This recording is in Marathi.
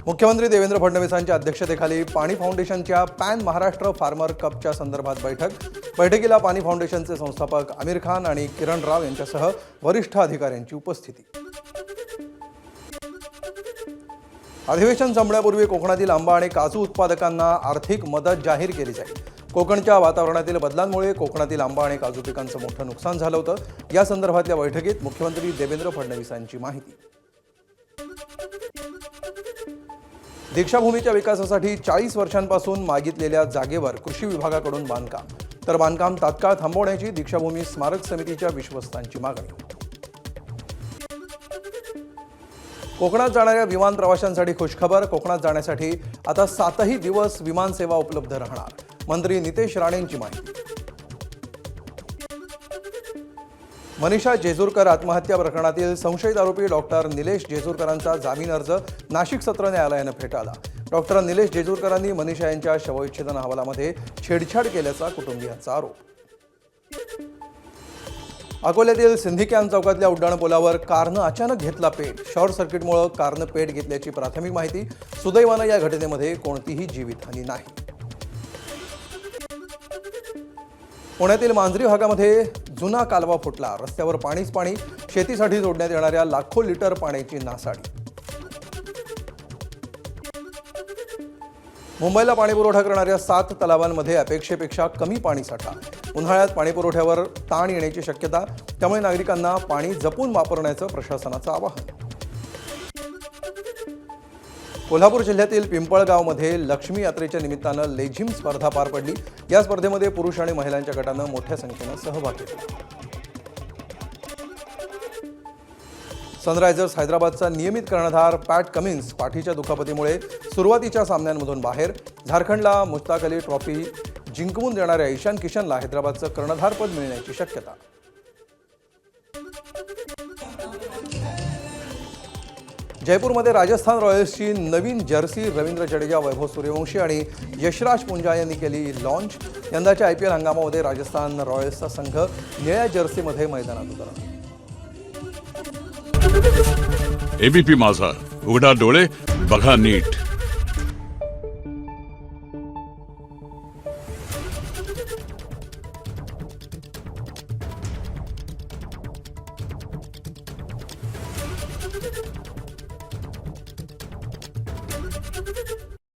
मुख्यमंत्री देवेंद्र फडणवीसांच्या अध्यक्षतेखाली पाणी फाउंडेशनच्या पॅन महाराष्ट्र फार्मर कपच्या संदर्भात बैठकीला पाणी फाउंडेशनचे संस्थापक आमिर खान आणि किरण राव यांच्यासह वरिष्ठ अधिकाऱ्यांची उपस्थिती। अधिवेशन संपण्यापूर्वी कोकणातील आंबा आणि काजू उत्पादकांना आर्थिक मदत जाहीर केली जाईल। कोकणच्या वातावरणातील बदलांमुळे कोकणातील आंबा आणि काजू पिकांचं मोठं नुकसान झालं होतं। या संदर्भातल्या बैठकीत मुख्यमंत्री देवेंद्र फडणवीसांची माहिती। दीक्षाभूमीच्या विकासासाठी 40 वर्षांपासून मागितलेल्या जागेवर कृषी विभागाकडून बांधकाम तात्काळ थांबवण्याची दीक्षाभूमी स्मारक समितीच्या विश्वस्तांची मागणी। कोकणात जाणाऱ्या विमान प्रवाशांसाठी खुशखबर। कोकणात जाण्यासाठी आता 7ही दिवस विमान सेवा उपलब्ध राहणार। मंत्री नितेश राणेंची माहिती। मनीषा जेजुरकर आत्महत्या प्रकरणातील संशयित आरोपी डॉक्टर निलेश जेजुरकरांचा जामीन अर्ज नाशिक सत्र न्यायालयानं फेटाळला। डॉक्टर निलेश जेजुरकरांनी मनीषा यांच्या शवविच्छेदन अहवालामध्ये छेडछाड केल्याचा कुटुंबियांचा आरोप। अकोल्यातील सिंधी कॅम्प चौकातल्या उड्डाणपुलावर कारनं अचानक घेतला पेट। शॉर्ट सर्किटमुळे कारनं पेट घेतल्याची प्राथमिक माहिती। सुदैवानं या घटनेमध्ये कोणतीही जीवितहानी नाही। पुण्यातील मांजरी भागामध्ये जुना कालवा फुटला। रस्त्यावर पाणीच पाणी। शेतीसाठी जोडण्यात येणाऱ्या लाखो लिटर पाण्याची नासाडी। मुंबईला पाणीपुरवठा करणाऱ्या 7 तलावांमध्ये अपेक्षेपेक्षा कमी पाणीसाठा। उन्हाळ्यात पाणीपुरवठ्यावर ताण येण्याची शक्यता। त्यामुळे नागरिकांना पाणी जपून वापरण्याचं प्रशासनाचं आवाहन। कोल्हापूर जिल्ह्यातील पिंपळगावमध्ये लक्ष्मी यात्रेच्या निमित्तानं लेझिम स्पर्धा पार पडली। या स्पर्धेमध्ये पुरुष आणि महिलांच्या गटानं मोठ्या संख्येनं सहभाग घेतला। सनरायझर्स हैदराबादचा नियमित कर्णधार पॅट कमिन्स पाठीच्या दुखापतीमुळे सुरुवातीच्या सामन्यांमधून बाहेर। झारखंडला मुश्ताक अली ट्रॉफी जिंकवून देणाऱ्या ईशान किशनला हैदराबादचं कर्णधारपद मिळण्याची शक्यता। जयपूरमध्ये राजस्थान रॉयल्सची नवीन जर्सी रवींद्र जडेजा, वैभव सूर्यवंशी आणि यशराज पुंजा यांनी केली लॉन्च। यंदाच्या IPL हंगामामध्ये राजस्थान रॉयल्सचा संघ निळ्या जर्सीमध्ये मैदानात उतरला। ABP माझा, उघडा डोळे बघा नीट।